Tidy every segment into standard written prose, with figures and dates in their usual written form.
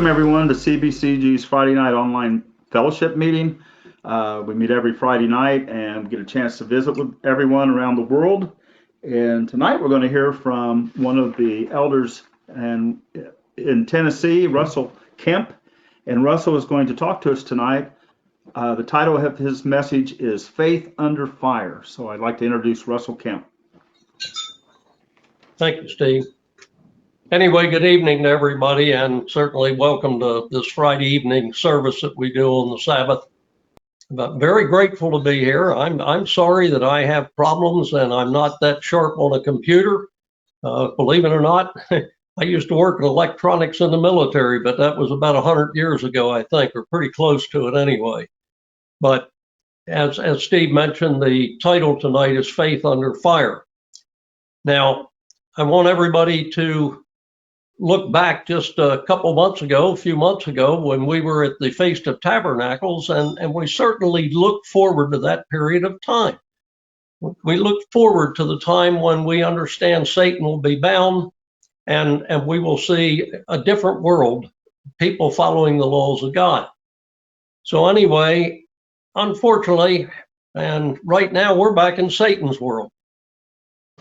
Welcome everyone to CBCG's Friday night online fellowship meeting. We meet every Friday night and get a chance to visit with everyone around the world. And tonight we're going to hear from one of the elders in Tennessee, Russell Kemp. And Russell is going to talk to us tonight. The title of his message is Faith Under Fire. So I'd like to introduce Russell Kemp. Thank you, Steve. Anyway, good evening to everybody, and certainly welcome to this Friday evening service that we do on the Sabbath. But very grateful to be here. I'm sorry that I have problems and I'm not that sharp on a computer. Believe it or not, I used to work in electronics in the military, but that was about 100 years ago, I think, or pretty close to it anyway. But as Steve mentioned, the title tonight is Faith Under Fire. Now, I want everybody to look back just a few months ago, when we were at the Feast of Tabernacles, and we certainly look forward to that period of time. We look forward to the time when we understand Satan will be bound, and we will see a different world, people following the laws of God. So anyway, unfortunately, and right now we're back in Satan's world.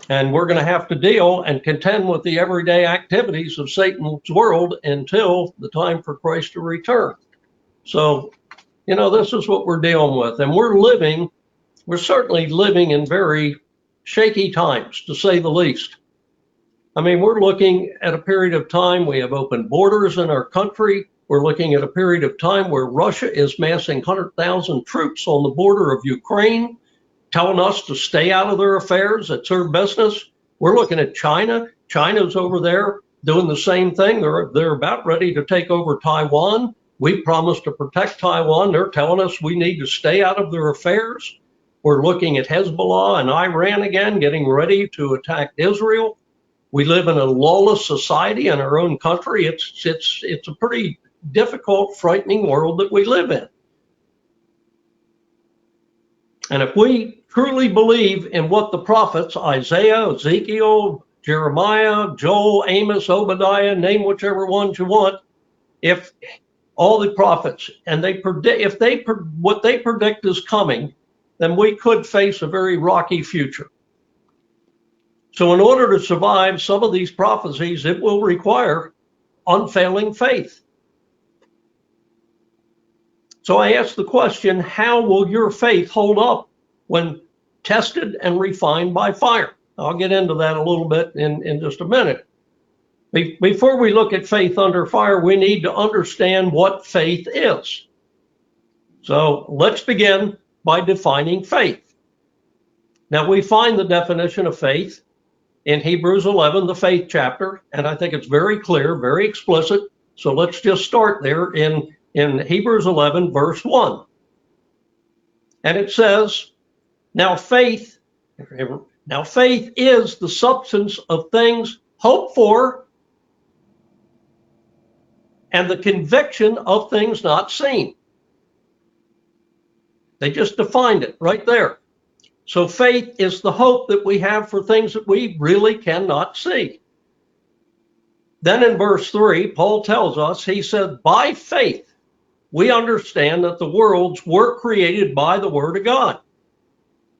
And we're going to have to deal and contend with the everyday activities of Satan's world until the time for Christ to return. So, this is what we're dealing with. And we're certainly living in very shaky times, to say the least. I mean, we're looking at a period of time, we have open borders in our country. We're looking at a period of time where Russia is massing 100,000 troops on the border of Ukraine, telling us to stay out of their affairs. It's their business. We're looking at China. China's over there doing the same thing. They're about ready to take over Taiwan. We promised to protect Taiwan. They're telling us we need to stay out of their affairs. We're looking at Hezbollah and Iran again, getting ready to attack Israel. We live in a lawless society in our own country. It's a pretty difficult, frightening world that we live in. And if we truly believe in what the prophets, Isaiah, Ezekiel, Jeremiah, Joel, Amos, Obadiah, name whichever ones you want, if all the prophets, and what they predict is coming, then we could face a very rocky future. So in order to survive some of these prophecies, it will require unfailing faith. So I ask the question, how will your faith hold up when tested and refined by fire? I'll get into that a little bit in just a minute. Before we look at faith under fire, we need to understand what faith is. So let's begin by defining faith. Now, we find the definition of faith in Hebrews 11, the faith chapter, and I think it's very clear, very explicit. So let's just start there in Hebrews 11, verse 1. And it says, Now faith is the substance of things hoped for and the conviction of things not seen. They just defined it right there. So faith is the hope that we have for things that we really cannot see. Then in verse 3, Paul tells us, he said, by faith, we understand that the worlds were created by the word of God,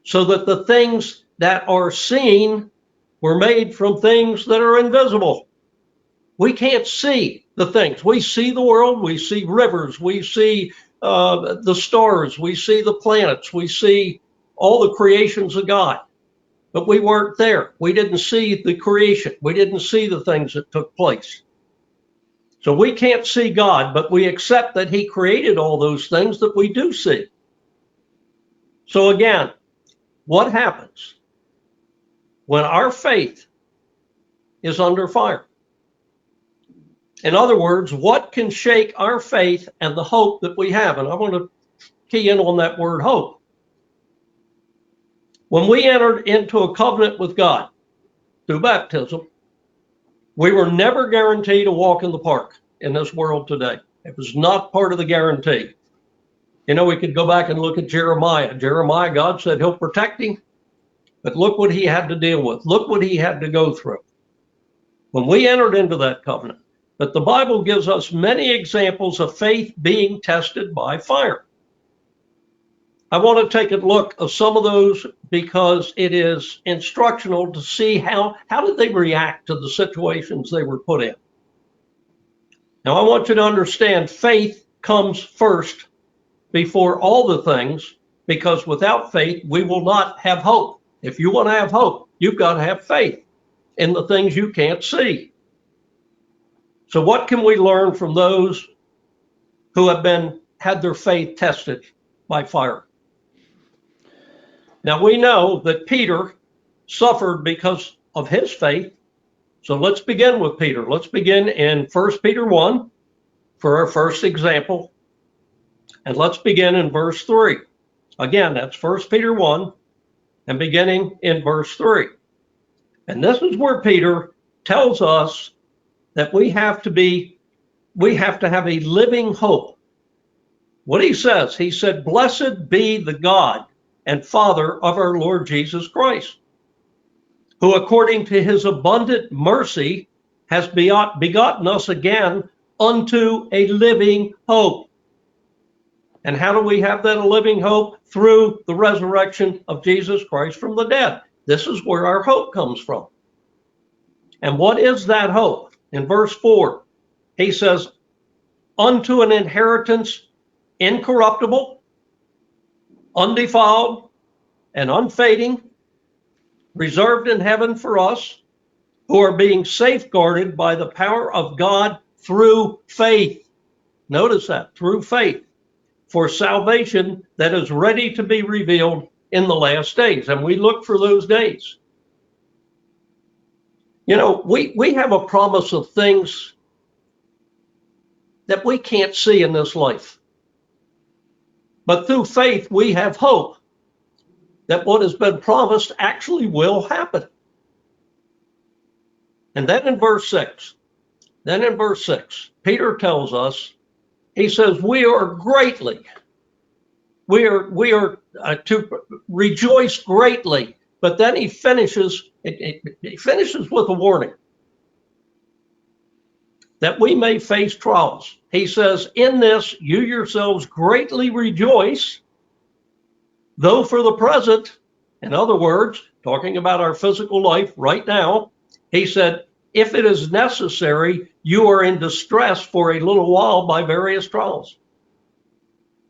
so that the things that are seen were made from things that are invisible. We can't see the things. We see the world, we see rivers, we see the stars, we see the planets, we see all the creations of God. But we weren't there. We didn't see the creation. We didn't see the things that took place. So we can't see God, but we accept that he created all those things that we do see. So again, what happens when our faith is under fire? In other words, what can shake our faith and the hope that we have? And I want to key in on that word hope. When we entered into a covenant with God through baptism, we were never guaranteed a walk in the park in this world today. It was not part of the guarantee. We could go back and look at Jeremiah. Jeremiah, God said he'll protect him, but look what he had to deal with. Look what he had to go through. When we entered into that covenant, But the Bible gives us many examples of faith being tested by fire. I want to take a look at some of those because it is instructional to see how did they react to the situations they were put in. Now, I want you to understand faith comes first before all the things, because without faith, we will not have hope. If you want to have hope, you've got to have faith in the things you can't see. So what can we learn from those who have had their faith tested by fire? Now, we know that Peter suffered because of his faith. So let's begin with Peter. Let's begin in 1 Peter 1 for our first example. And let's begin in verse 3. Again, that's 1 Peter 1 and beginning in verse 3. And this is where Peter tells us that we have to have a living hope. What he said, "Blessed be the God and Father of our Lord Jesus Christ, who according to his abundant mercy has begotten us again unto a living hope." And how do we have that a living hope? Through the resurrection of Jesus Christ from the dead. This is where our hope comes from. And what is that hope? In verse 4, he says, "Unto an inheritance incorruptible, undefiled, and unfading, reserved in heaven for us, who are being safeguarded by the power of God through faith." Notice that, through faith, "for salvation that is ready to be revealed in the last days." And we look for those days. You know, we have a promise of things that we can't see in this life. But through faith, we have hope that what has been promised actually will happen. And then in verse 6, Peter tells us, he says, we are to rejoice greatly. But then he finishes with a warning that we may face trials. He says, "In this you yourselves greatly rejoice, though for the present," in other words, talking about our physical life right now, he said, "if it is necessary, you are in distress for a little while by various trials."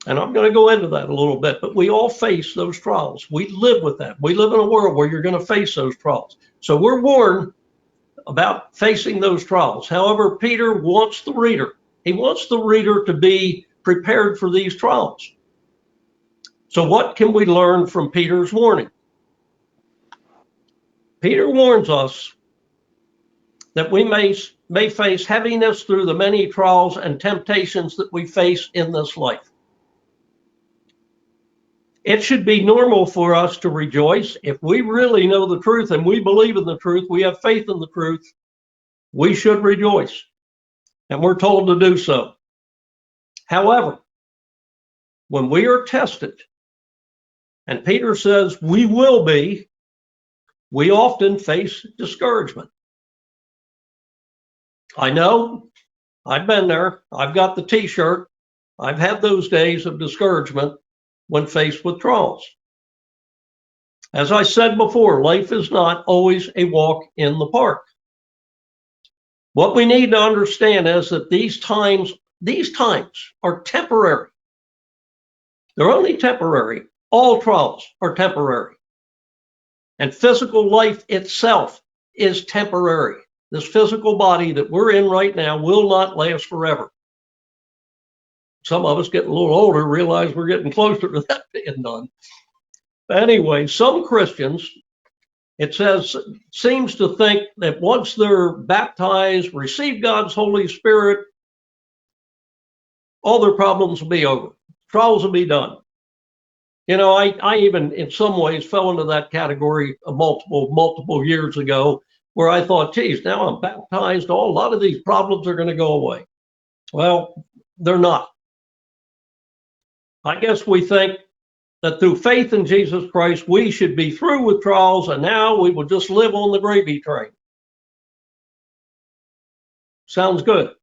And I'm going to go into that a little bit, but we all face those trials. We live with that. We live in a world where you're going to face those trials. So we're warned about facing those trials. However, Peter wants the reader. He wants the reader to be prepared for these trials. So what can we learn from Peter's warning? Peter warns us that we may face heaviness through the many trials and temptations that we face in this life. It should be normal for us to rejoice. If we really know the truth and we believe in the truth, we have faith in the truth, we should rejoice. And we're told to do so. However, when we are tested, and Peter says we will be, we often face discouragement. I know, I've been there. I've got the t-shirt. I've had those days of discouragement when faced with trials. As I said before, life is not always a walk in the park. What we need to understand is that these times are temporary. They're only temporary. All trials are temporary. And physical life itself is temporary. This physical body that we're in right now will not last forever. Some of us getting a little older realize we're getting closer to that being done. But anyway, some Christians, it seems to think that once they're baptized, receive God's Holy Spirit, all their problems will be over. Trials will be done. You know, I even in some ways fell into that category multiple years ago, where I thought, geez, now I'm baptized, a lot of these problems are going to go away. Well, they're not. I guess we think that through faith in Jesus Christ, we should be through with trials, and now we will just live on the gravy train. Sounds good.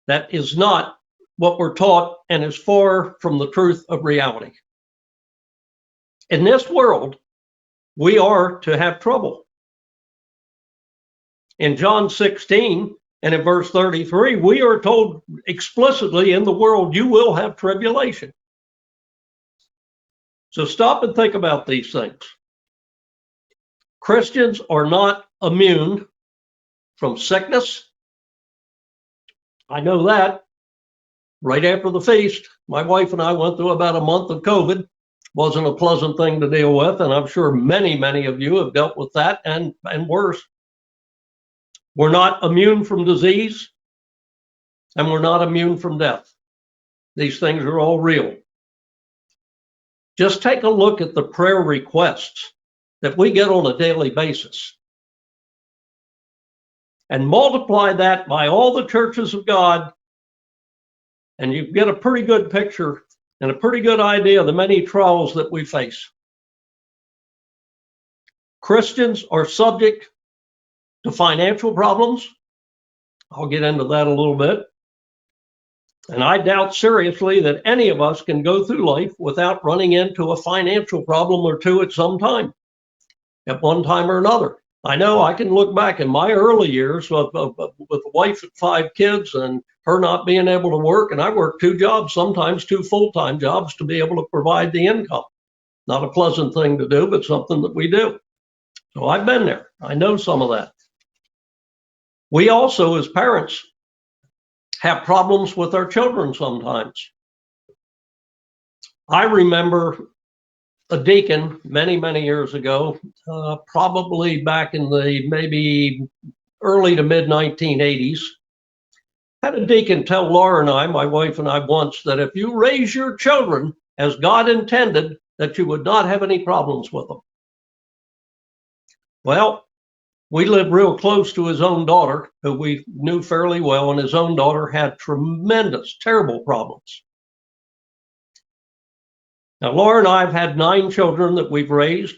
That is not what we're taught and is far from the truth of reality. In this world, we are to have trouble. In John 16 and in verse 33, we are told explicitly, in the world you will have tribulation. So stop and think about these things. Christians are not immune from sickness. I know that. Right after the feast, my wife and I went through about a month of COVID. Wasn't a pleasant thing to deal with, and I'm sure many, many of you have dealt with that and worse. We're not immune from disease, and we're not immune from death. These things are all real. Just take a look at the prayer requests that we get on a daily basis and multiply that by all the churches of God, and you get a pretty good picture and a pretty good idea of the many trials that we face. Christians are subject to financial problems. I'll get into that a little bit. And I doubt seriously that any of us can go through life without running into a financial problem or two at some time, at one time or another. I know I can look back in my early years with a wife and 5 kids and her not being able to work, and I worked 2 jobs, sometimes 2 full-time jobs to be able to provide the income. Not a pleasant thing to do, but something that we do. So I've been there. I know some of that. We also, as parents, have problems with our children sometimes. I remember a deacon many, many years ago, probably back in the maybe early to mid 1980s, had a deacon tell Laura and I, my wife and I, once that if you raise your children as God intended, that you would not have any problems with them. Well, we lived real close to his own daughter, who we knew fairly well, and his own daughter had tremendous, terrible problems. Now, Laura and I have had 9 children that we've raised.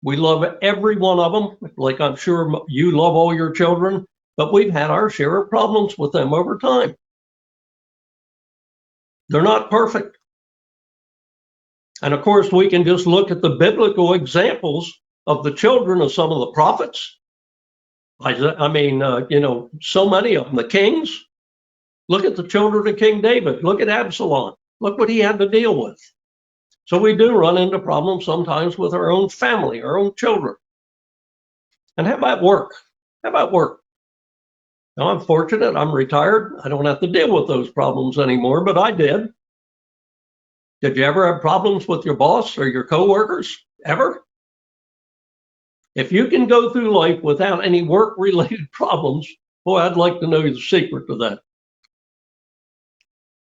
We love every one of them, like I'm sure you love all your children, but we've had our share of problems with them over time. They're not perfect. And of course, we can just look at the biblical examples of the children of some of the prophets. I mean, so many of them, the kings. Look at the children of King David. Look at Absalom. Look what he had to deal with. So we do run into problems sometimes with our own family, our own children. And how about work? How about work? Now, I'm fortunate. I'm retired. I don't have to deal with those problems anymore, but I did. Did you ever have problems with your boss or your coworkers? Ever? If you can go through life without any work-related problems, boy, I'd like to know the secret to that.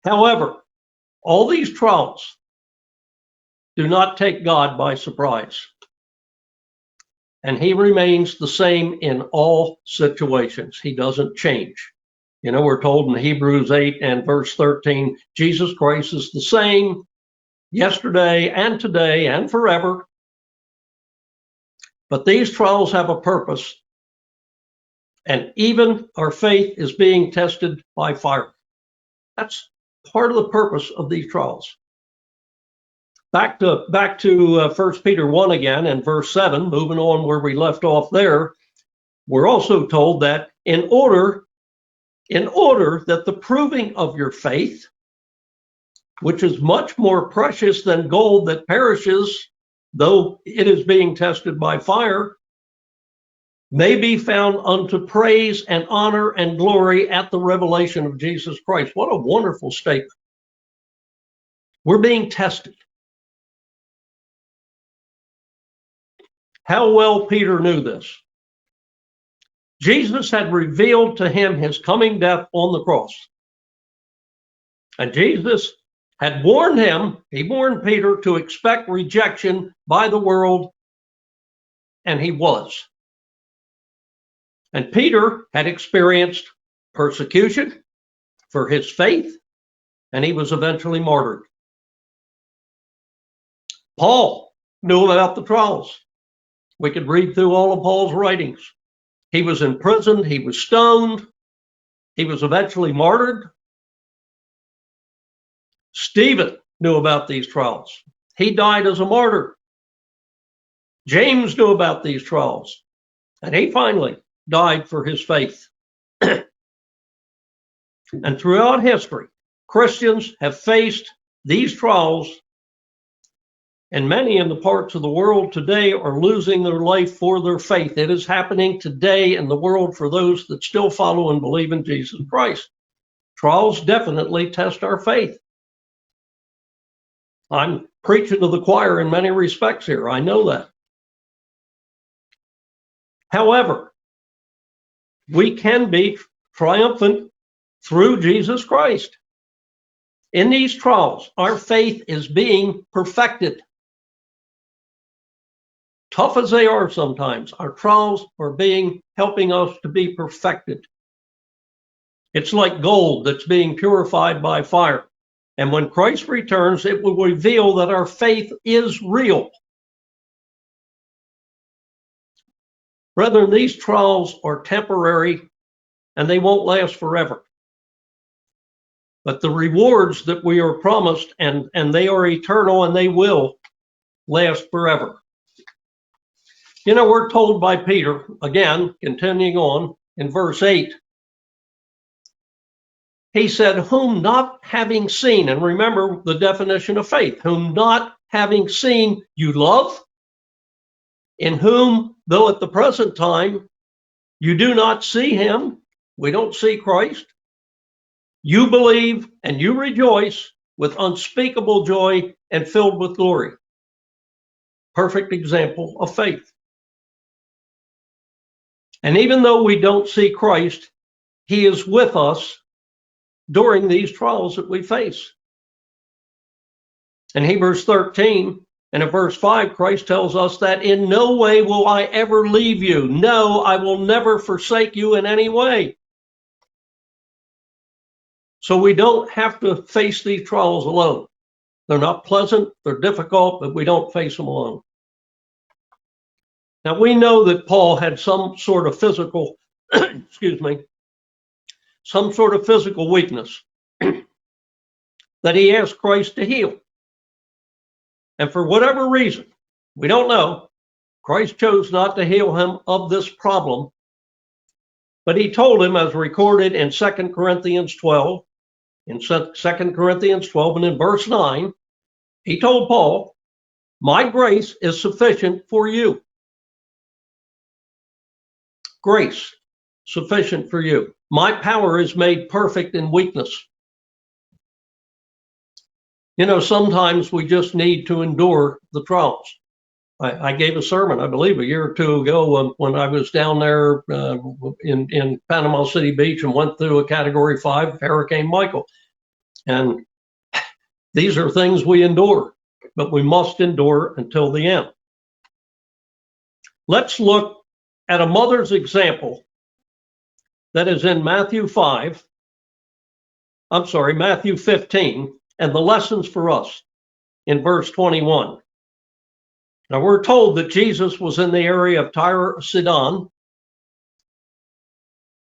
However, all these trials do not take God by surprise. And he remains the same in all situations. He doesn't change. You know, we're told in Hebrews 8 and verse 13, Jesus Christ is the same yesterday and today and forever. But these trials have a purpose, and even our faith is being tested by fire. That's part of the purpose of these trials. Back to 1 Peter 1 again and verse 7, moving on where we left off there, we're also told that in order that the proving of your faith, which is much more precious than gold that perishes, though it is being tested by fire, may be found unto praise and honor and glory at the revelation of Jesus Christ. What a wonderful statement. We're being tested. How well Peter knew this. Jesus had revealed to him his coming death on the cross. And Jesus had warned him, he warned Peter to expect rejection by the world, and he was. And Peter had experienced persecution for his faith, and he was eventually martyred. Paul knew about the trials. We could read through all of Paul's writings. He was imprisoned, he was stoned, he was eventually martyred, Stephen knew about these trials. He died as a martyr. James knew about these trials, and he finally died for his faith. And throughout history, Christians have faced these trials, and many in the parts of the world today are losing their life for their faith. It is happening today in the world for those that still follow and believe in Jesus Christ. Trials definitely test our faith. I'm preaching to the choir in many respects here. I know that. However, we can be triumphant through Jesus Christ. In these trials, our faith is being perfected. Tough as they are sometimes, our trials are helping us to be perfected. It's like gold that's being purified by fire. And when Christ returns, it will reveal that our faith is real. Brethren, these trials are temporary and they won't last forever. But the rewards that we are promised, and they are eternal and they will last forever. You know, we're told by Peter, again, continuing on in verse 8, he said, whom not having seen, and remember the definition of faith, whom not having seen you love, in whom, though at the present time you do not see him, we don't see Christ, you believe and you rejoice with unspeakable joy and filled with glory. Perfect example of faith. And even though we don't see Christ, he is with us during these trials that we face. In Hebrews 13 and in verse 5, Christ tells us that in no way will I ever leave you. No, I will never forsake you in any way. So we don't have to face these trials alone. They're not pleasant, they're difficult, but we don't face them alone. Now we know that Paul had some sort of physical, some sort of physical weakness that he asked Christ to heal. And for whatever reason, we don't know, Christ chose not to heal him of this problem. But he told him, as recorded in 2 Corinthians 12, in 2 Corinthians 12 and in verse 9, he told Paul, my grace is sufficient for you. Grace, sufficient for you. My power is made perfect in weakness. You know, sometimes we just need to endure the trials. I gave a sermon, I believe, a year or two ago when I was down there in Panama City Beach and went through a Category 5 Hurricane Michael. And these are things we endure, but we must endure until the end. Let's look at a mother's example that is in Matthew 15, and the lessons for us in verse 21. Now we're told that Jesus was in the area of Tyre of Sidon.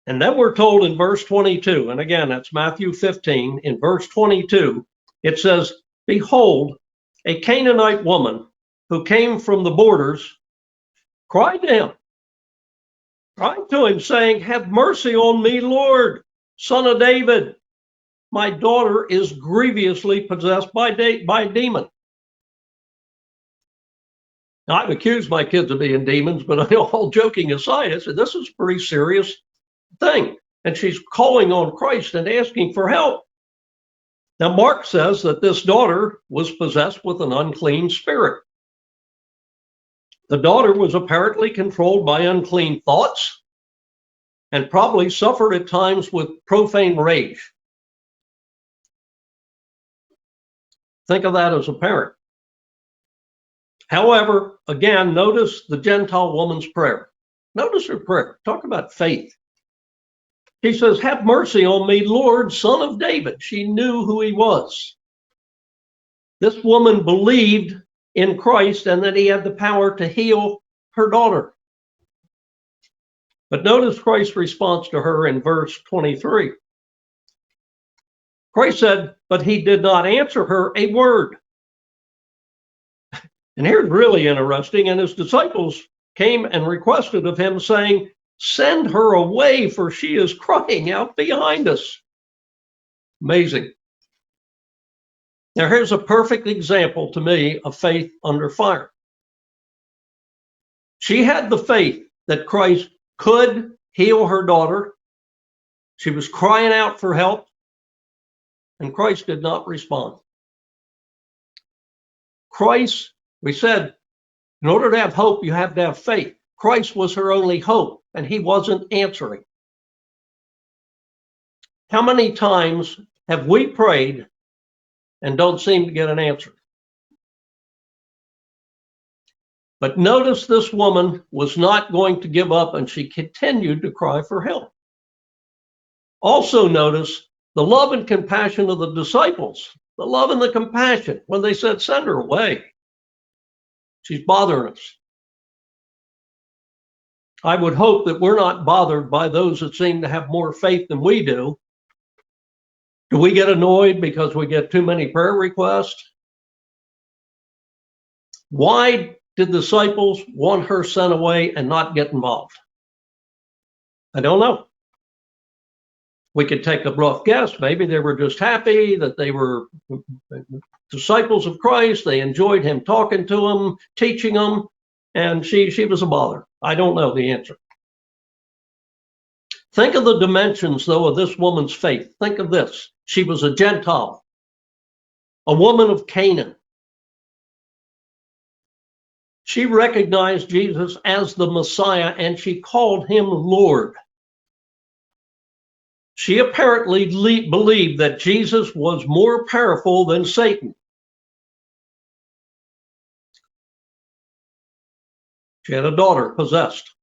And then we're told in verse 22, and again, that's Matthew 15, in verse 22, it says, behold, a Canaanite woman who came from the borders cried to him, saying, have mercy on me, Lord, Son of David. My daughter is grievously possessed by a demon. Now, I've accused my kids of being demons, but all joking aside, I said, this is a pretty serious thing. And she's calling on Christ and asking for help. Now, Mark says that this daughter was possessed with an unclean spirit. The daughter was apparently controlled by unclean thoughts and probably suffered at times with profane rage. Think of that as a parent. However, again, notice the Gentile woman's prayer. Notice her prayer. Talk about faith. She says, have mercy on me, Lord, Son of David. She knew who he was. This woman believed in Christ and that he had the power to heal her daughter. But notice Christ's response to her in verse 23. Christ said, but he did not answer her a word. And here's really interesting. And his disciples came and requested of him, saying, send her away, for she is crying out behind us. Amazing. Now, here's a perfect example to me of faith under fire. She had the faith that Christ could heal her daughter. She was crying out for help, and Christ did not respond. Christ, we said, in order to have hope, you have to have faith. Christ was her only hope, and he wasn't answering. How many times have we prayed and don't seem to get an answer? But notice this woman was not going to give up, and she continued to cry for help. Also notice the love and compassion of the disciples, the love and the compassion when they said, send her away. She's bothering us. I would hope that we're not bothered by those that seem to have more faith than we do. Do we get annoyed because we get too many prayer requests? Why did the disciples want her sent away and not get involved? I don't know. We could take a rough guess. Maybe they were just happy that they were disciples of Christ. They enjoyed him talking to them, teaching them, and she was a bother. I don't know the answer. Think of the dimensions, though, of this woman's faith. Think of this. She was a Gentile, a woman of Canaan. She recognized Jesus as the Messiah, and she called him Lord. She apparently believed that Jesus was more powerful than Satan. She had a daughter possessed,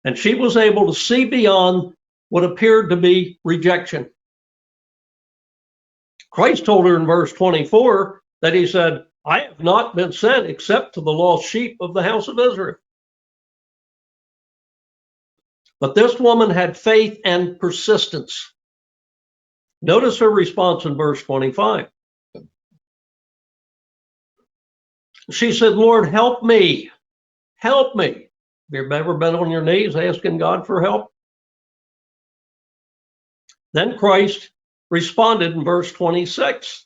and she was able to see beyond what appeared to be rejection. Christ told her in verse 24 that he said, I have not been sent except to the lost sheep of the house of Israel. But this woman had faith and persistence. Notice her response in verse 25. She said, Lord, help me. Help me. Have you ever been on your knees asking God for help? Then Christ responded in verse 26.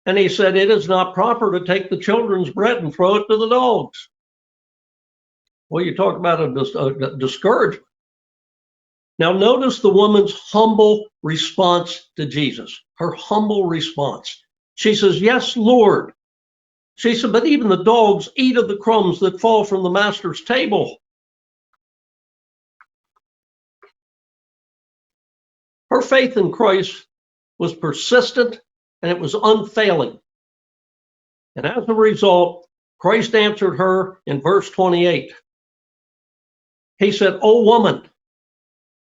And he said, it is not proper to take the children's bread and throw it to the dogs. Well, you talk about a discouragement. Now, notice the woman's humble response to Jesus, her humble response. She says, yes, Lord. She said, but even the dogs eat of the crumbs that fall from the master's table. Her faith in Christ was persistent and it was unfailing. And as a result, Christ answered her in verse 28. He said, O woman,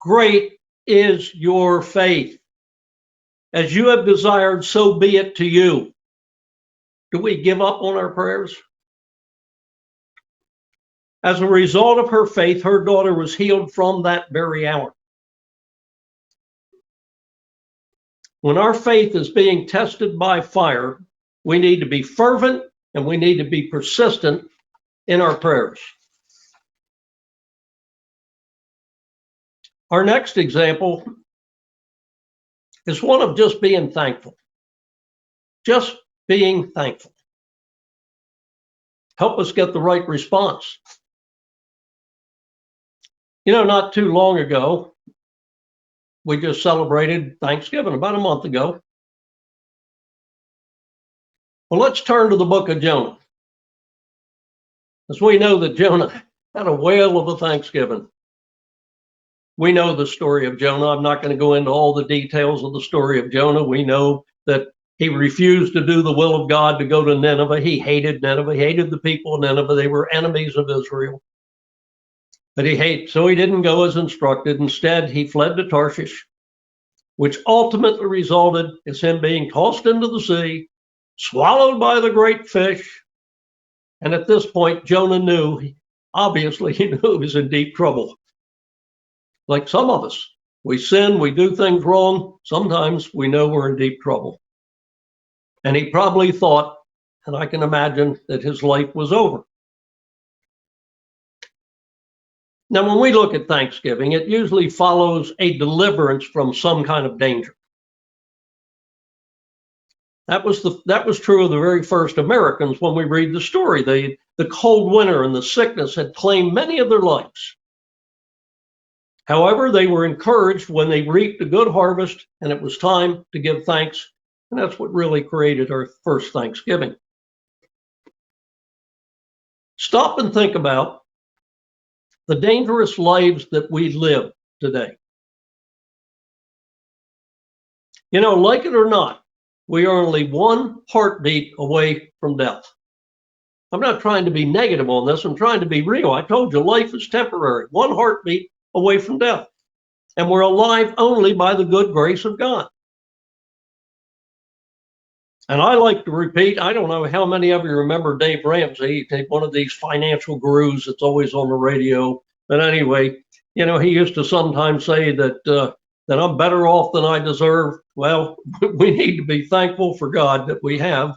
great is your faith. As you have desired, so be it to you. Do we give up on our prayers? As a result of her faith, her daughter was healed from that very hour. When our faith is being tested by fire, we need to be fervent and we need to be persistent in our prayers. Our next example is one of just being thankful. Just being thankful. Help us get the right response. You know, not too long ago, we just celebrated Thanksgiving, about a month ago. Well, let's turn to the book of Jonah. As we know that Jonah had a whale of a Thanksgiving. We know the story of Jonah. I'm not going to go into all the details of the story of Jonah. We know that he refused to do the will of God to go to Nineveh. He hated Nineveh. He hated the people of Nineveh. They were enemies of Israel. But so he didn't go as instructed. Instead, he fled to Tarshish, which ultimately resulted in him being tossed into the sea, swallowed by the great fish. And at this point, Jonah knew, obviously he knew he was in deep trouble. Like some of us, We sin, we do things wrong. Sometimes we know we're in deep trouble. And he probably thought, and I can imagine, that his life was over. Now, when we look at Thanksgiving, it usually follows a deliverance from some kind of danger. That was true of the very first Americans when we read the story. The cold winter and the sickness had claimed many of their lives. However, they were encouraged when they reaped a good harvest, and it was time to give thanks. And that's what really created our first Thanksgiving. Stop and think about the dangerous lives that we live today. You know, like it or not, we are only one heartbeat away from death. I'm not trying to be negative on this. I'm trying to be real. I told you life is temporary, one heartbeat away from death. And we're alive only by the good grace of God. And I like to repeat, I don't know how many of you remember Dave Ramsey, one of these financial gurus that's always on the radio. But anyway, you know, he used to sometimes say that I'm better off than I deserve. Well, we need to be thankful for God that we have.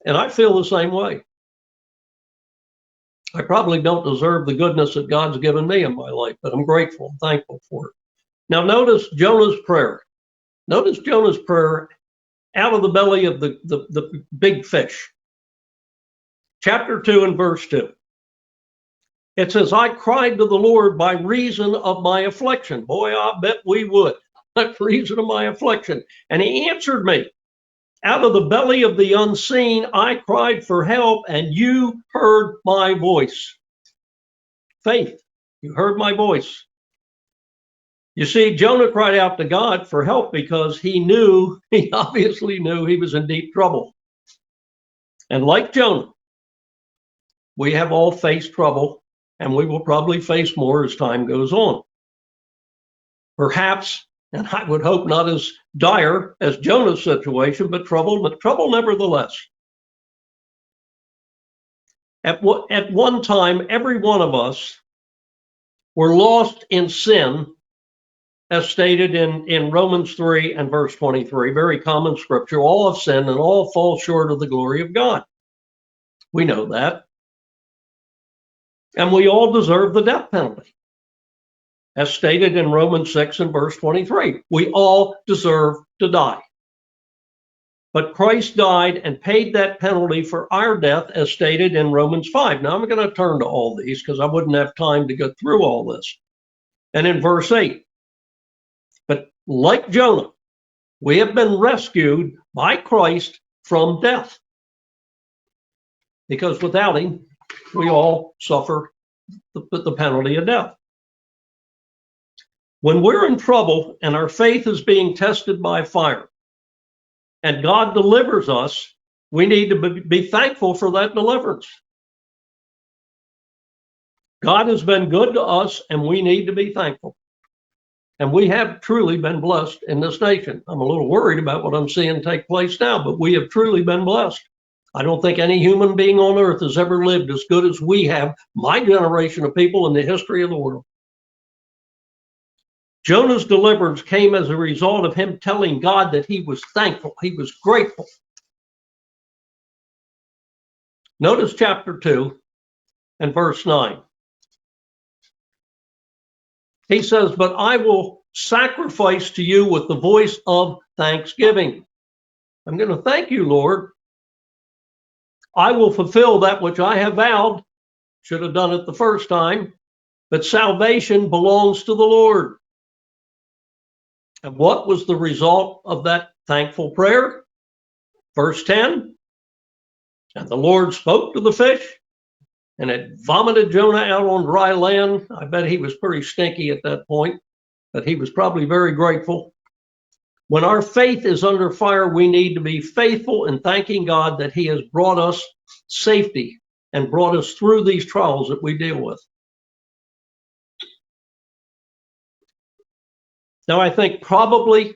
And I feel the same way. I probably don't deserve the goodness that God's given me in my life, but I'm grateful and thankful for it. Now, notice Jonah's prayer. Notice Jonah's prayer out of the belly of the big fish. Chapter 2 and verse 2. It says, I cried to the Lord by reason of my affliction. Boy, I bet we would. By reason of my affliction. And he answered me. Out of the belly of the unseen, I cried for help, and you heard my voice. Faith, you heard my voice. You see, Jonah cried out to God for help because he obviously knew he was in deep trouble. And like Jonah, we have all faced trouble, and we will probably face more as time goes on. Perhaps, and I would hope not as dire as Jonah's situation, but trouble nevertheless. At one time, every one of us were lost in sin, as stated in Romans 3 and verse 23, very common scripture. All have sinned and all fall short of the glory of God. We know that. And we all deserve the death penalty. As stated in Romans 6 and verse 23, we all deserve to die. But Christ died and paid that penalty for our death, as stated in Romans 5. Now I'm going to turn to all these because I wouldn't have time to go through all this. And in verse 8, but like Jonah, we have been rescued by Christ from death. Because without him, we all suffer the penalty of death. When we're in trouble and our faith is being tested by fire, and God delivers us, we need to be thankful for that deliverance. God has been good to us, and we need to be thankful. And we have truly been blessed in this nation. I'm a little worried about what I'm seeing take place now, but we have truly been blessed. I don't think any human being on earth has ever lived as good as we have, my generation of people, in the history of the world. Jonah's deliverance came as a result of him telling God that he was thankful, he was grateful. Notice chapter 2 and verse 9. He says, but I will sacrifice to you with the voice of thanksgiving. I'm going to thank you, Lord. I will fulfill that which I have vowed. Should have done it the first time. But salvation belongs to the Lord. And what was the result of that thankful prayer? Verse 10, and the Lord spoke to the fish, and it vomited Jonah out on dry land. I bet he was pretty stinky at that point, but he was probably very grateful. When our faith is under fire, we need to be faithful in thanking God that he has brought us safety and brought us through these trials that we deal with. Now, I think probably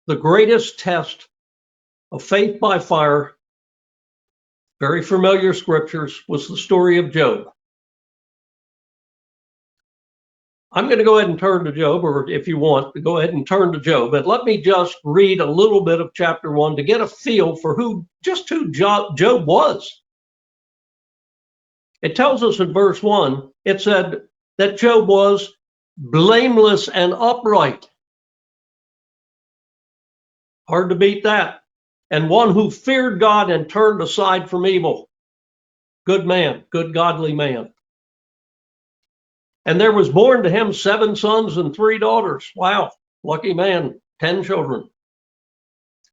the greatest test of faith by fire, very familiar scriptures, was the story of Job. I'm going to go ahead and turn to Job, or if you want, go ahead and turn to Job. But let me just read a little bit of chapter 1 to get a feel for who Job was. It tells us in verse 1, it said that Job was blameless and upright. Hard to beat that. And one who feared God and turned aside from evil. Good man, good godly man. And there was born to him 7 sons and 3 daughters. Wow, lucky man, 10 children.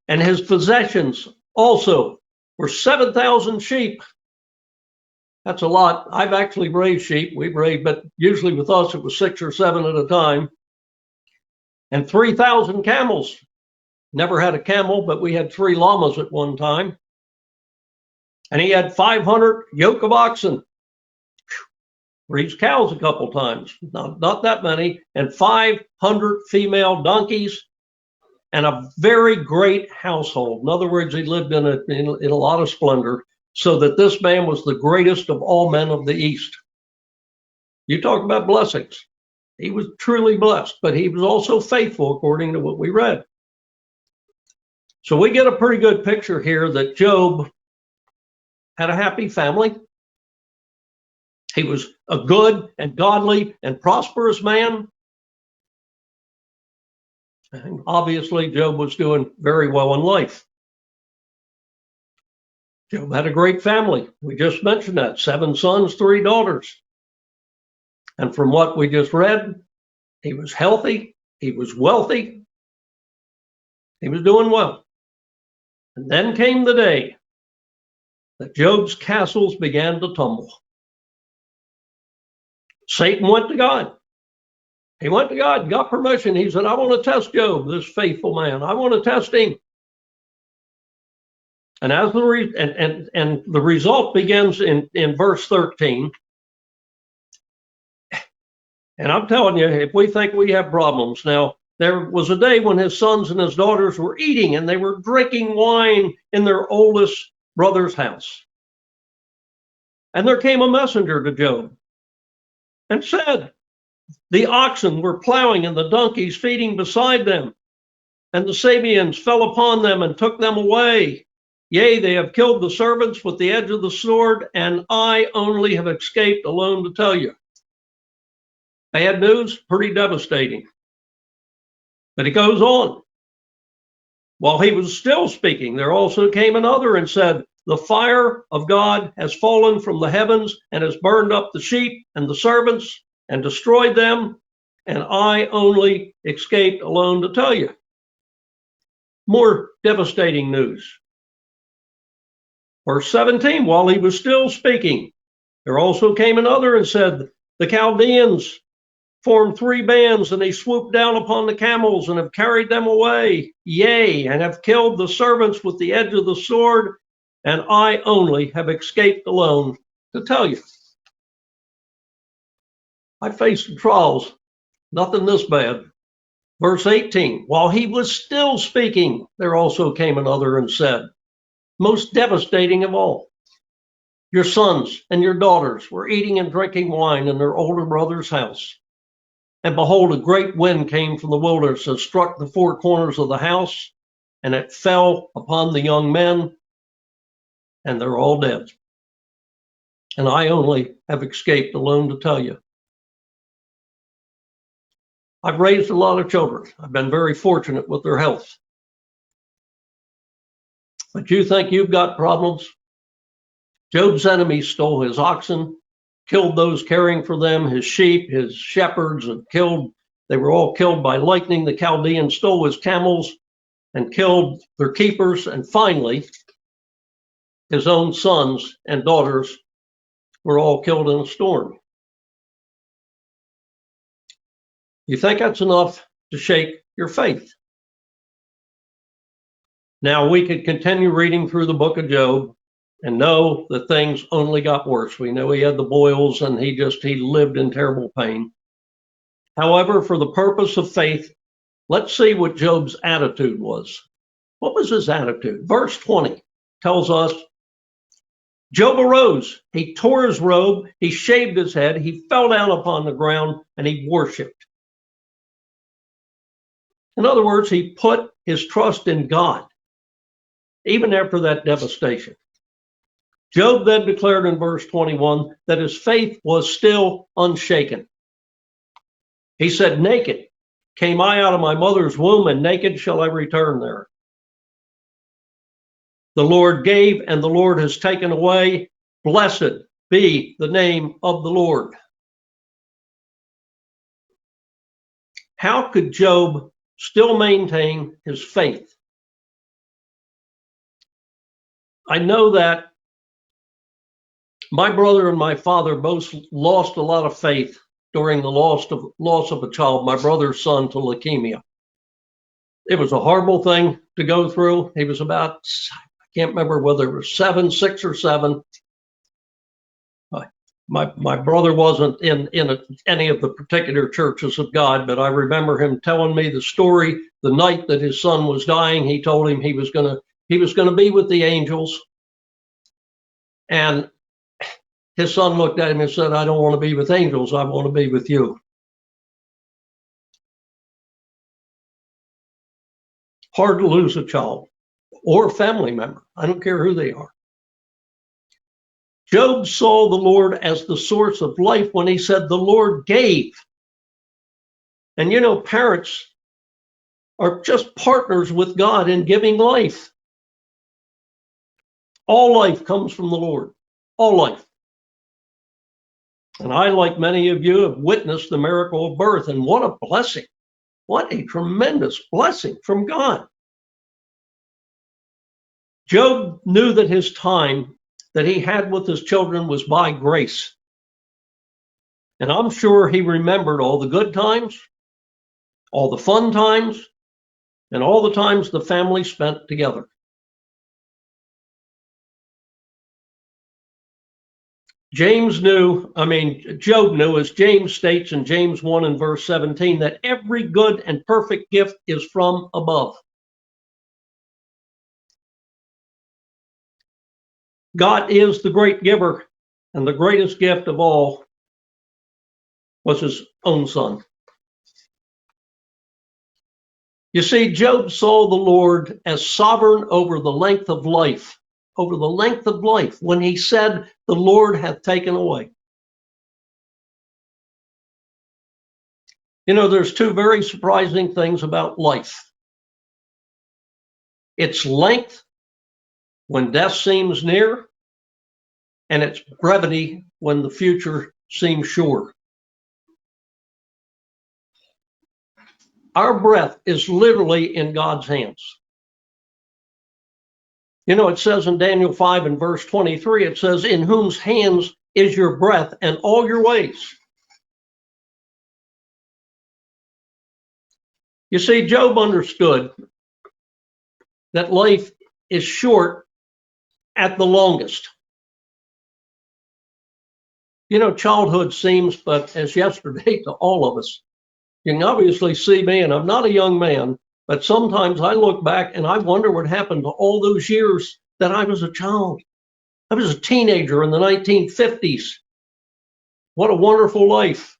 And his possessions also were 7,000 sheep. That's a lot. I've actually raised sheep. We've raised, but usually with us it was 6 or 7 at a time. And 3,000 camels. Never had a camel, but we had 3 llamas at one time. And he had 500 yoke of oxen. Raised cows a couple times, not that many, and 500 female donkeys, and a very great household. In other words, he lived in a lot of splendor, so that this man was the greatest of all men of the East. You talk about blessings. He was truly blessed, but he was also faithful according to what we read. So we get a pretty good picture here that Job had a happy family. He was a good and godly and prosperous man. And obviously, Job was doing very well in life. Job had a great family. We just mentioned that. 7 sons, 3 daughters. And from what we just read, he was healthy. He was wealthy. He was doing well. And then came the day that Job's castles began to tumble. Satan went to God. He went to God, got permission. He said, I want to test Job, this faithful man. I want to test him. And as the result begins in verse 13. And I'm telling you, if we think we have problems now, there was a day when his sons and his daughters were eating and they were drinking wine in their oldest brother's house. And there came a messenger to Job and said, the oxen were plowing and the donkeys feeding beside them, and the Sabeans fell upon them and took them away. Yea, they have killed the servants with the edge of the sword, and I only have escaped alone to tell you. Bad news, pretty devastating. But it goes on. While he was still speaking, there also came another and said, the fire of God has fallen from the heavens and has burned up the sheep and the servants and destroyed them, and I only escaped alone to tell you. More devastating news. Verse 17, while he was still speaking, there also came another and said, the Chaldeans formed 3 bands, and they swooped down upon the camels and have carried them away, yea, and have killed the servants with the edge of the sword, and I only have escaped alone to tell you. I faced some trials, nothing this bad. Verse 18, while he was still speaking, there also came another and said, most devastating of all, your sons and your daughters were eating and drinking wine in their older brother's house. And behold, a great wind came from the wilderness and struck the 4 corners of the house, and it fell upon the young men, and they're all dead. And I only have escaped alone to tell you. I've raised a lot of children. I've been very fortunate with their health. But you think you've got problems? Job's enemies stole his oxen, killed those caring for them, his sheep, his shepherds, and they were all killed by lightning. The Chaldeans stole his camels and killed their keepers. And finally, his own sons and daughters were all killed in a storm. You think that's enough to shake your faith? Now, we could continue reading through the book of Job and know that things only got worse. We know he had the boils and he lived in terrible pain. However, for the purpose of faith, let's see what Job's attitude was. What was his attitude? Verse 20 tells us, Job arose, he tore his robe, he shaved his head, he fell down upon the ground, and he worshiped. In other words, he put his trust in God, even after that devastation. Job then declared in verse 21 that his faith was still unshaken. He said, naked came I out of my mother's womb, and naked shall I return there. The Lord gave, and the Lord has taken away. Blessed be the name of the Lord. How could Job still maintain his faith? I know that my brother and my father both lost a lot of faith during the loss of a child, my brother's son, to leukemia. It was a horrible thing to go through. He was about, I can't remember whether it was 6 or 7. My brother wasn't in any of the particular churches of God, but I remember him telling me the story the night that his son was dying. He told him he was gonna be with the angels, and his son looked at him and said, "I don't want to be with angels. I want to be with you." Hard to lose a child or a family member. I don't care who they are. Job saw the Lord as the source of life when he said, "The Lord gave." And you know, parents are just partners with God in giving life. All life comes from the Lord. All life. And I, like many of you, have witnessed the miracle of birth. And what a blessing. What a tremendous blessing from God. Job knew that his time that he had with his children was by grace. And I'm sure he remembered all the good times, all the fun times, and all the times the family spent together. Job knew, as James states in James 1 and verse 17, that every good and perfect gift is from above. God is the great giver, and the greatest gift of all was his own son. You see, Job saw the Lord as sovereign over the length of life, when he said, "The Lord hath taken away." You know, there's two very surprising things about life. Its length when death seems near, and its brevity when the future seems sure. Our breath is literally in God's hands. You know, it says in Daniel 5 and verse 23, it says, "In whose hands is your breath and all your ways." You see, Job understood that life is short at the longest. You know, childhood seems but as yesterday to all of us. You can obviously see me, and I'm not a young man, but sometimes I look back and I wonder what happened to all those years that I was a child. I was a teenager in the 1950s. What a wonderful life.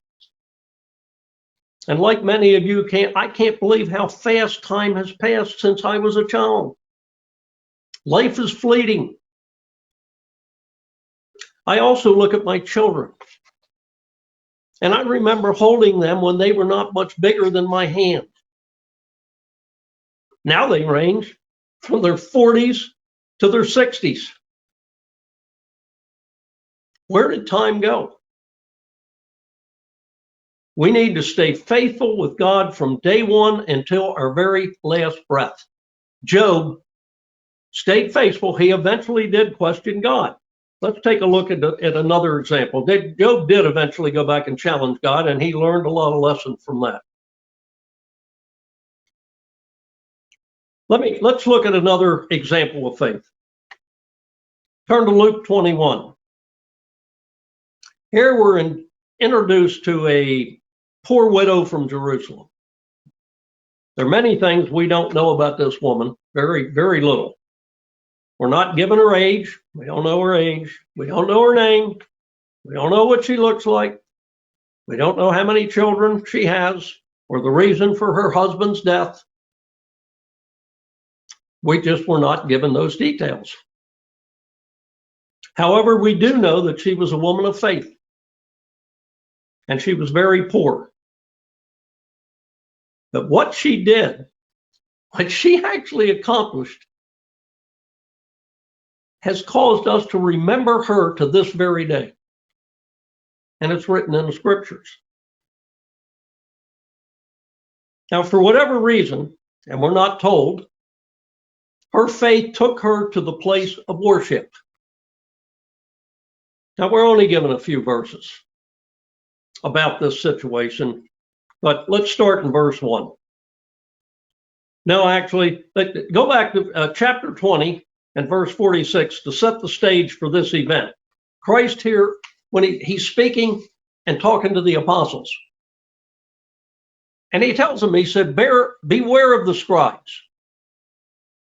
And like many of you, I can't believe how fast time has passed since I was a child. Life is fleeting. I also look at my children, and I remember holding them when they were not much bigger than my hand. Now they range from their 40s to their 60s. Where did time go? We need to stay faithful with God from day one until our very last breath. Job stayed faithful. He eventually did question God. Let's take a look at another example. Job did eventually go back and challenge God, and he learned a lot of lessons from that. Let's look at another example of faith. Turn to Luke 21. Here we're introduced to a poor widow from Jerusalem. There are many things we don't know about this woman, very, very little. We're not given her age. We don't know her age. We don't know her name. We don't know what she looks like. We don't know how many children she has or the reason for her husband's death. We just were not given those details. However, we do know that she was a woman of faith, and she was very poor. But what she did, what she actually accomplished, has caused us to remember her to this very day. And it's written in the scriptures. Now, for whatever reason, and we're not told, her faith took her to the place of worship. Now, we're only given a few verses about this situation, but let's start in verse 1. No, actually, go back to chapter 20 and verse 46 to set the stage for this event. Christ here, when he's speaking and talking to the apostles, and he tells them, he said, beware of the scribes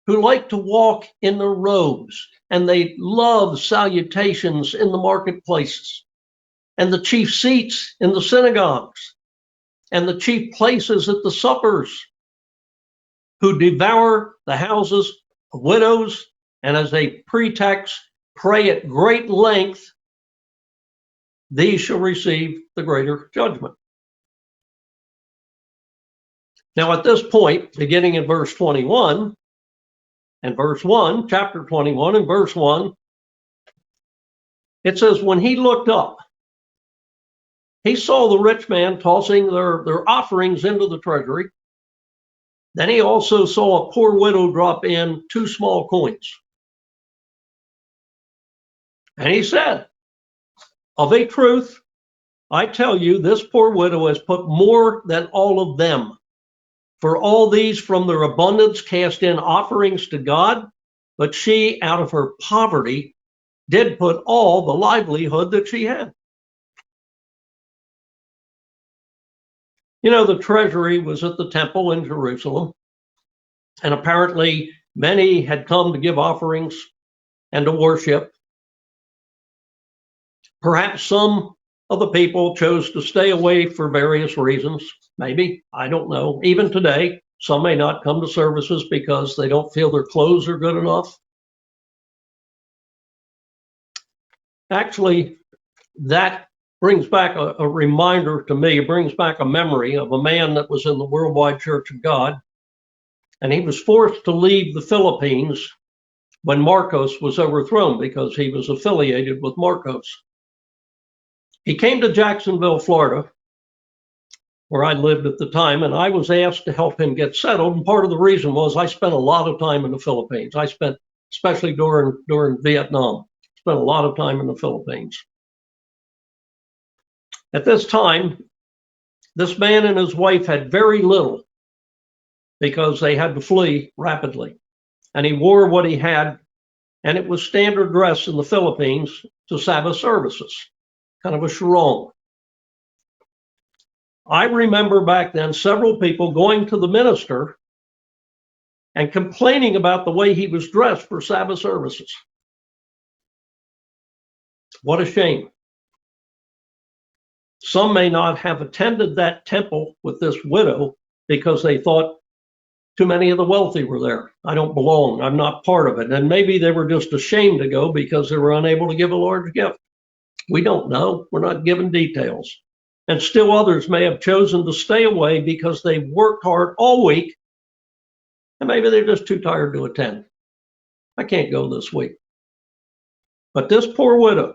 who like to walk in their robes, and they love salutations in the marketplaces, and the chief seats in the synagogues, and the chief places at the suppers, who devour the houses of widows, and as a pretext pray at great length, these shall receive the greater judgment. Now at this point, beginning in verse 21, and verse 1, chapter 21 and verse 1, it says, when he looked up, he saw the rich man tossing their offerings into the treasury. Then he also saw a poor widow drop in 2 small coins. And he said, of a truth, I tell you, this poor widow has put more than all of them. For all these from their abundance cast in offerings to God, but she, out of her poverty, did put all the livelihood that she had. You know, the treasury was at the temple in Jerusalem, and apparently many had come to give offerings and to worship. Perhaps some of the people chose to stay away for various reasons. Maybe, I don't know. Even today, some may not come to services because they don't feel their clothes are good enough. Actually, that brings back a reminder to me, it brings back a memory of a man that was in the Worldwide Church of God, and he was forced to leave the Philippines when Marcos was overthrown because he was affiliated with Marcos. He came to Jacksonville, Florida, where I lived at the time, and I was asked to help him get settled. And part of the reason was I spent a lot of time in the Philippines. I spent, especially during Vietnam, spent a lot of time in the Philippines. At this time, this man and his wife had very little because they had to flee rapidly. And he wore what he had, and it was standard dress in the Philippines to Sabbath services, kind of a sarong. I remember back then several people going to the minister and complaining about the way he was dressed for Sabbath services. What a shame. Some may not have attended that temple with this widow because they thought too many of the wealthy were there. I don't belong. I'm not part of it. And maybe they were just ashamed to go because they were unable to give a large gift. We don't know. We're not given details. And still others may have chosen to stay away because they worked hard all week and maybe they're just too tired to attend. I can't go this week. But this poor widow,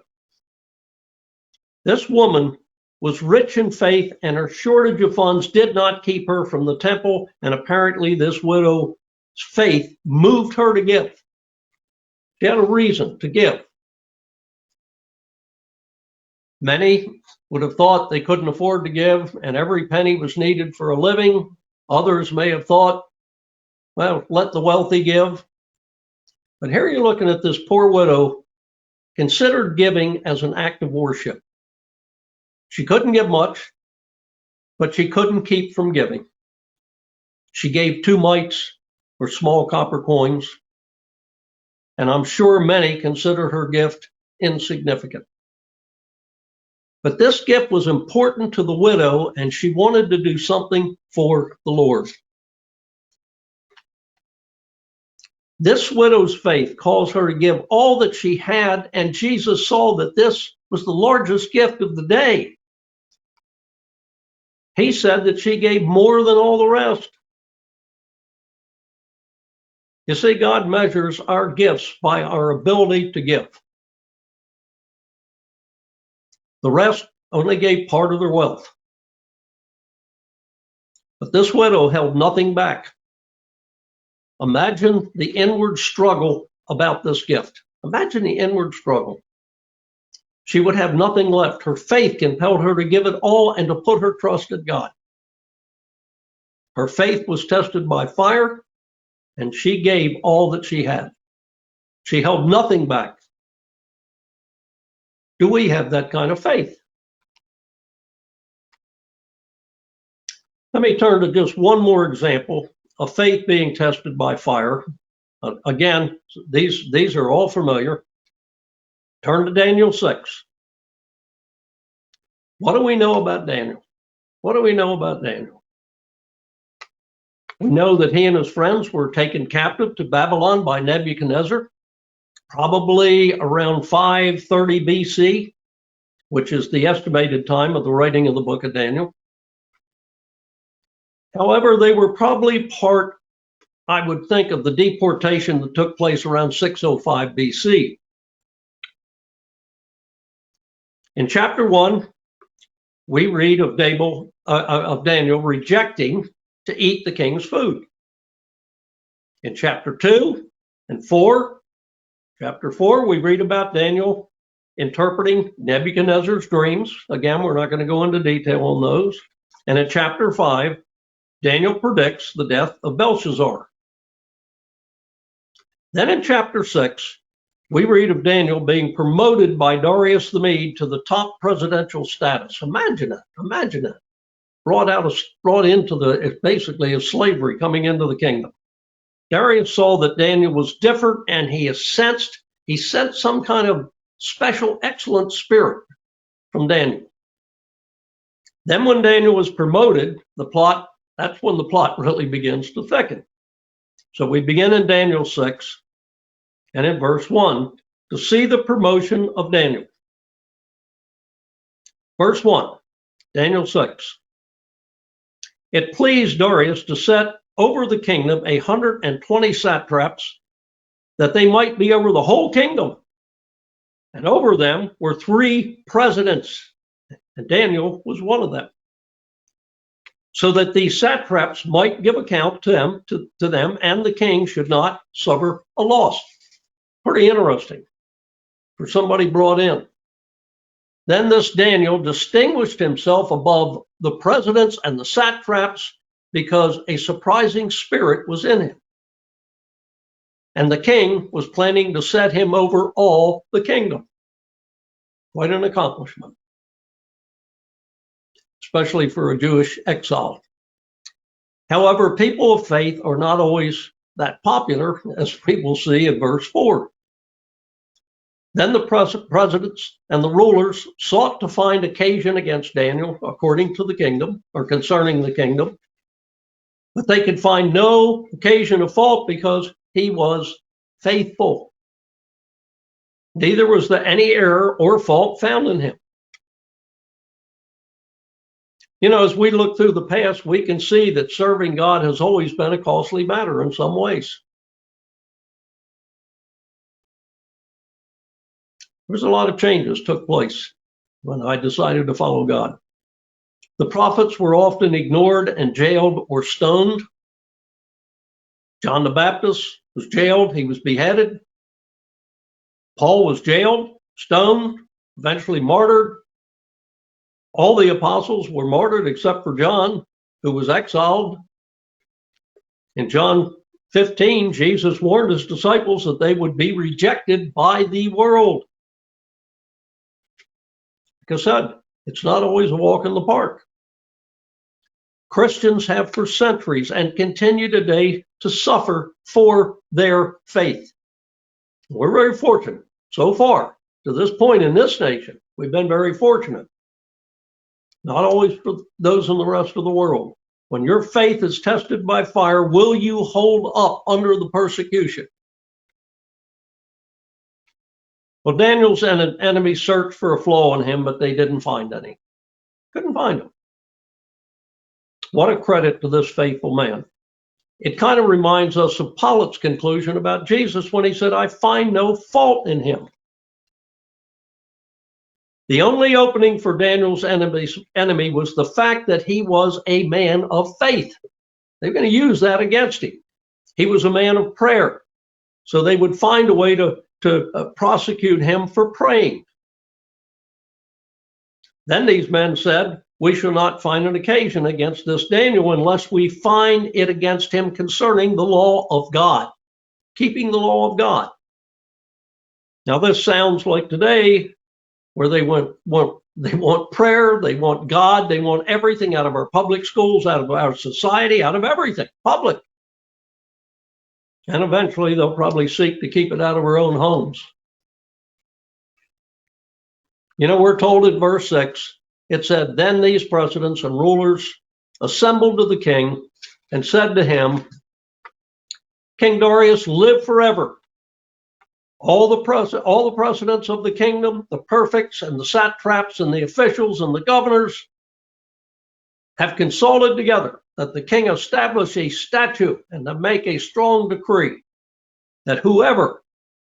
this woman was rich in faith, and her shortage of funds did not keep her from the temple, and apparently this widow's faith moved her to give. She had a reason to give. Many would have thought they couldn't afford to give, and every penny was needed for a living. Others may have thought, well, let the wealthy give. But here you're looking at this poor widow, considered giving as an act of worship. She couldn't give much, but she couldn't keep from giving. She gave 2 mites or small copper coins. and I'm sure many consider her gift insignificant. But this gift was important to the widow, and she wanted to do something for the Lord. This widow's faith caused her to give all that she had, and Jesus saw that this was the largest gift of the day. He said that she gave more than all the rest. You see, God measures our gifts by our ability to give. The rest only gave part of their wealth. But this widow held nothing back. Imagine the inward struggle about this gift. Imagine the inward struggle. She would have nothing left. Her faith compelled her to give it all and to put her trust in God. Her faith was tested by fire, and she gave all that she had. She held nothing back. Do we have that kind of faith? Let me turn to just one more example of faith being tested by fire. Again, these are all familiar. Turn to Daniel 6. What do we know about Daniel? What do we know about Daniel? We know that he and his friends were taken captive to Babylon by Nebuchadnezzar, probably around 530 BC, which is the estimated time of the writing of the book of Daniel. However, they were probably part, I would think, of the deportation that took place around 605 BC. In chapter 1, we read of Daniel rejecting to eat the king's food. In chapter 2 and 4, chapter 4, we read about Daniel interpreting Nebuchadnezzar's dreams. Again, we're not going to go into detail on those. And in chapter 5, Daniel predicts the death of Belshazzar. Then in chapter 6, we read of Daniel being promoted by Darius the Mede to the top presidential status. Imagine it. Brought into basically as slavery coming into the kingdom. Darius saw that Daniel was different, and he sensed some kind of special, excellent spirit from Daniel. Then when Daniel was promoted, that's when the plot really begins to thicken. So we begin in Daniel 6 and in verse 1 to see the promotion of Daniel. Verse 1, Daniel 6. It pleased Darius to set over the kingdom 120 satraps, that they might be over the whole kingdom. And over them were 3 presidents, and Daniel was one of them. So that these satraps might give account to them, and the king should not suffer a loss. Pretty interesting for somebody brought in. Then this Daniel distinguished himself above the presidents and the satraps because a surprising spirit was in him. And the king was planning to set him over all the kingdom. Quite an accomplishment, especially for a Jewish exile. However, people of faith are not always that popular, as we will see in verse 4. Then the presidents and the rulers sought to find occasion against Daniel according to the kingdom, or concerning the kingdom, but they could find no occasion of fault because he was faithful. Neither was there any error or fault found in him. You know, as we look through the past, we can see that serving God has always been a costly matter in some ways. There's a lot of changes took place when I decided to follow God. The prophets were often ignored and jailed or stoned. John the Baptist was jailed, he was beheaded. Paul was jailed, stoned, eventually martyred. All the apostles were martyred except for John, who was exiled. In John 15, Jesus warned his disciples that they would be rejected by the world. Like I said, it's not always a walk in the park. Christians have for centuries and continue today to suffer for their faith. We're very fortunate so far to this point in this nation. We've been very fortunate. Not always for those in the rest of the world. When your faith is tested by fire, will you hold up under the persecution? Well, Daniel's enemies searched for a flaw in him, but they didn't find any. Couldn't find him. What a credit to this faithful man. It kind of reminds us of Pilate's conclusion about Jesus when he said, I find no fault in him. The only opening for Daniel's enemy was the fact that he was a man of faith. They're going to use that against him. He was a man of prayer. So they would find a way to prosecute him for praying. Then these men said, we shall not find an occasion against this Daniel unless we find it against him concerning the law of God, keeping the law of God. Now this sounds like today where they want prayer, they want God, they want everything out of our public schools, out of our society, out of everything, public. And eventually they'll probably seek to keep it out of our own homes. You know, we're told in verse 6, it said, then these presidents and rulers assembled to the king and said to him, King Darius, live forever. All the presidents of the kingdom, the prefects and the satraps and the officials and the governors have consulted together that the king establish a statute and to make a strong decree that whoever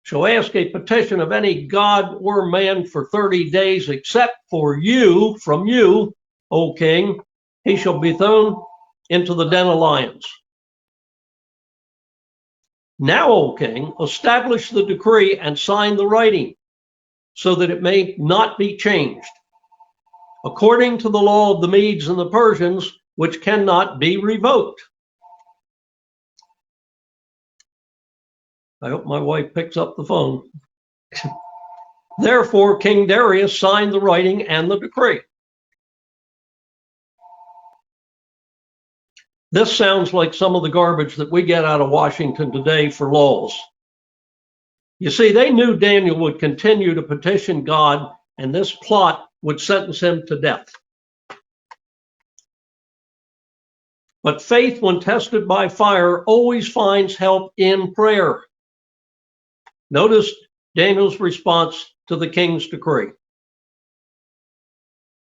shall ask a petition of any god or man for 30 days, except for you, from you, O king, he shall be thrown into the den of lions. Now, O king, establish the decree and sign the writing so that it may not be changed, according to the law of the Medes and the Persians, which cannot be revoked. I hope my wife picks up the phone. Therefore, King Darius signed the writing and the decree. This sounds like some of the garbage that we get out of Washington today for laws. You see, they knew Daniel would continue to petition God, and this plot would sentence him to death. But faith, when tested by fire, always finds help in prayer. Notice Daniel's response to the king's decree.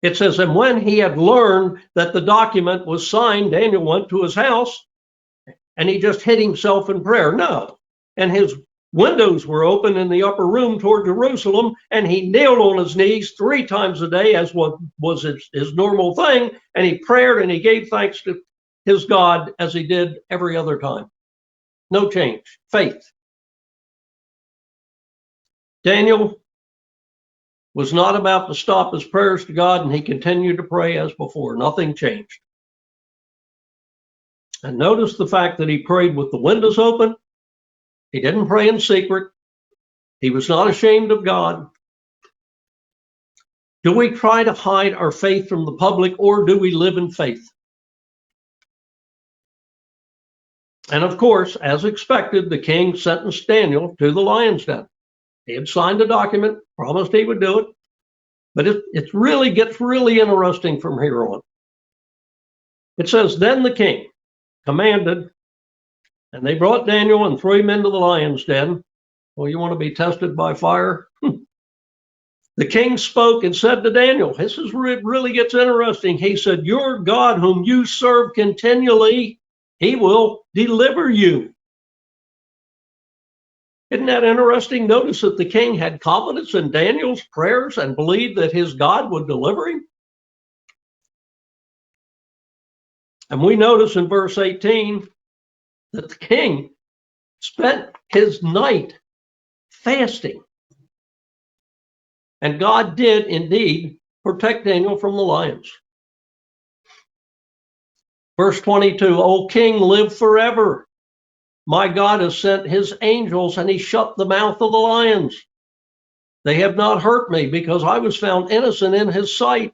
It says, and when he had learned that the document was signed, Daniel went to his house and he just hid himself in prayer. No. And his windows were open in the upper room toward Jerusalem, and he knelt on his knees 3 times a day, as what was his normal thing, and he prayed and he gave thanks to his God as he did every other time. No change. Faith. Daniel was not about to stop his prayers to God, and he continued to pray as before. Nothing changed. And notice the fact that he prayed with the windows open. He didn't pray in secret. He was not ashamed of God. Do we try to hide our faith from the public, or do we live in faith? And of course, as expected, the king sentenced Daniel to the lion's den. He had signed a document, promised he would do it, but it really gets really interesting from here on. It says, then the king commanded, and they brought Daniel and threw him into the lion's den. Well, you want to be tested by fire? The king spoke and said to Daniel, this is where it really gets interesting. He said, your God whom you serve continually, he will deliver you. Isn't that interesting? Notice that the king had confidence in Daniel's prayers and believed that his God would deliver him. And we notice in verse 18 that the king spent his night fasting. And God did indeed protect Daniel from the lions. Verse 22, O king, live forever. My God has sent his angels, and he shut the mouth of the lions. They have not hurt me, because I was found innocent in his sight,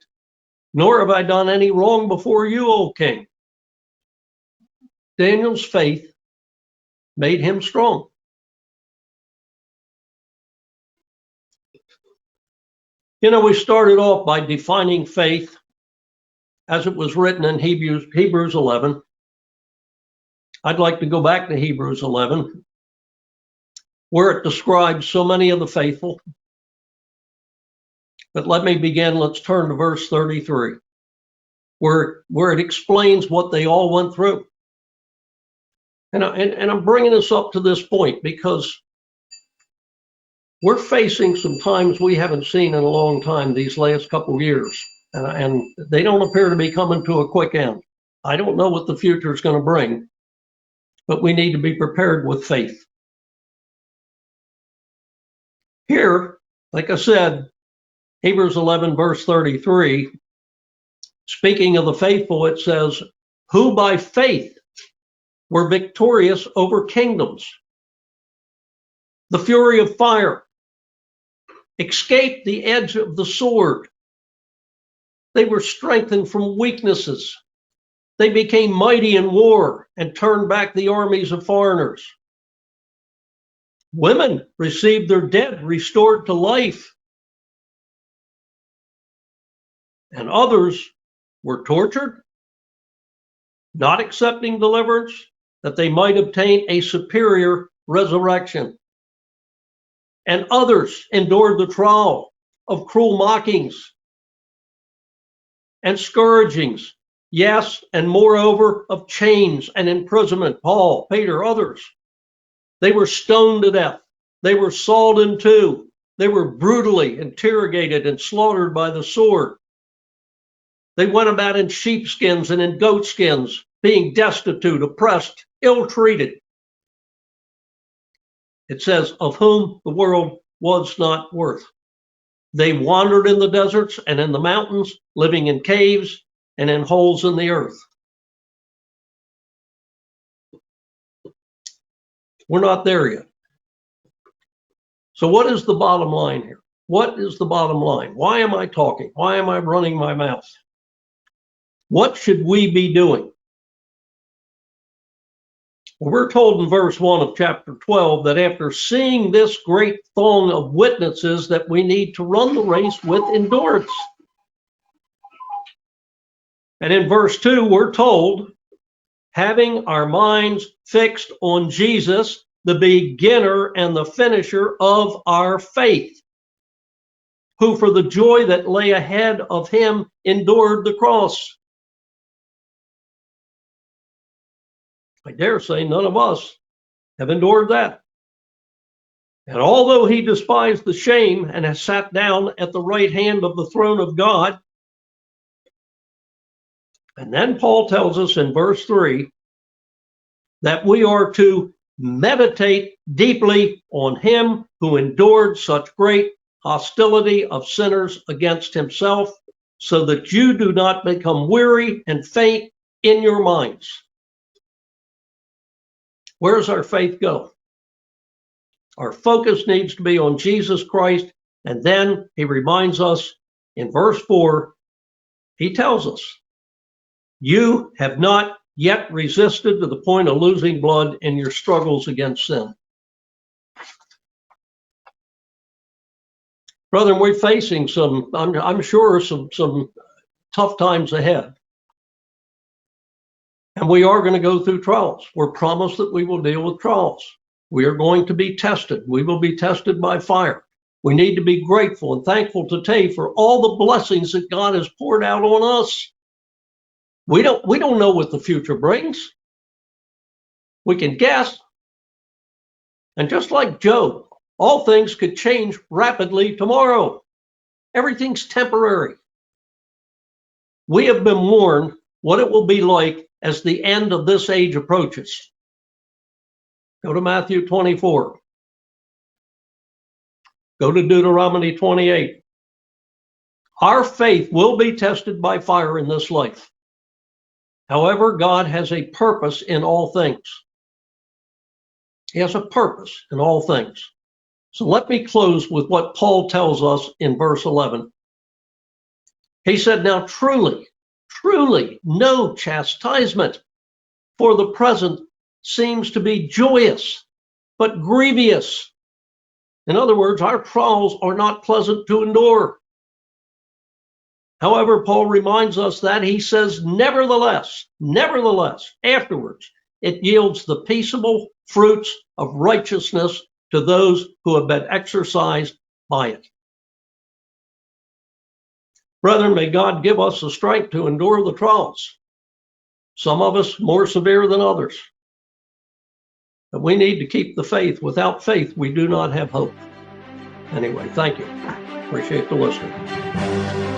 nor have I done any wrong before you, O king. Daniel's faith made him strong. You know, we started off by defining faith as it was written in Hebrews 11. I'd like to go back to Hebrews 11, where it describes so many of the faithful. But let me begin. Let's turn to verse 33, where it explains what they all went through. And I'm bringing us up to this point because we're facing some times we haven't seen in a long time these last couple of years, and they don't appear to be coming to a quick end. I don't know what the future is going to bring, but we need to be prepared with faith. Here, like I said, Hebrews 11, verse 33, speaking of the faithful, it says, who by faith were victorious over kingdoms, the fury of fire, escaped the edge of the sword. They were strengthened from weaknesses. They became mighty in war and turned back the armies of foreigners. Women received their dead restored to life. And others were tortured, not accepting deliverance, that they might obtain a superior resurrection. And others endured the trial of cruel mockings and scourgings, yes, and moreover of chains and imprisonment. Paul, Peter, others. They were stoned to death. They were sawed in two. They were brutally interrogated and slaughtered by the sword. They went about in sheepskins and in goatskins, being destitute, oppressed, ill-treated. It says, of whom the world was not worth. They wandered in the deserts and in the mountains, living in caves and in holes in the earth. We're not there yet. So what is the bottom line here? What is the bottom line? Why am I talking? Why am I running my mouth? What should we be doing? Well, we're told in verse 1 of chapter 12 that after seeing this great throng of witnesses that we need to run the race with endurance. And in verse 2, we're told, having our minds fixed on Jesus, the beginner and the finisher of our faith, who for the joy that lay ahead of him endured the cross. I dare say none of us have endured that. And although he despised the shame and has sat down at the right hand of the throne of God, and then Paul tells us in verse 3 that we are to meditate deeply on him who endured such great hostility of sinners against himself, so that you do not become weary and faint in your minds. Where does our faith go? Our focus needs to be on Jesus Christ. And then he reminds us in verse 4, he tells us, you have not yet resisted to the point of losing blood in your struggles against sin. Brethren, we're facing some, I'm sure, some tough times ahead. And we are going to go through trials. We're promised that we will deal with trials. We are going to be tested. We will be tested by fire. We need to be grateful and thankful today for all the blessings that God has poured out on us. We don't know what the future brings. We can guess. And just like Job, all things could change rapidly tomorrow. Everything's temporary. We have been warned what it will be like as the end of this age approaches. Go to Matthew 24. Go to Deuteronomy 28. Our faith will be tested by fire in this life. However, God has a purpose in all things. He has a purpose in all things. So let me close with what Paul tells us in verse 11. He said, now truly, no chastisement for the present seems to be joyous, but grievous. In other words, our trials are not pleasant to endure. However, Paul reminds us that he says, nevertheless, afterwards, it yields the peaceable fruits of righteousness to those who have been exercised by it. Brethren, may God give us the strength to endure the trials. Some of us more severe than others. But we need to keep the faith. Without faith, we do not have hope. Anyway, thank you. Appreciate the listening.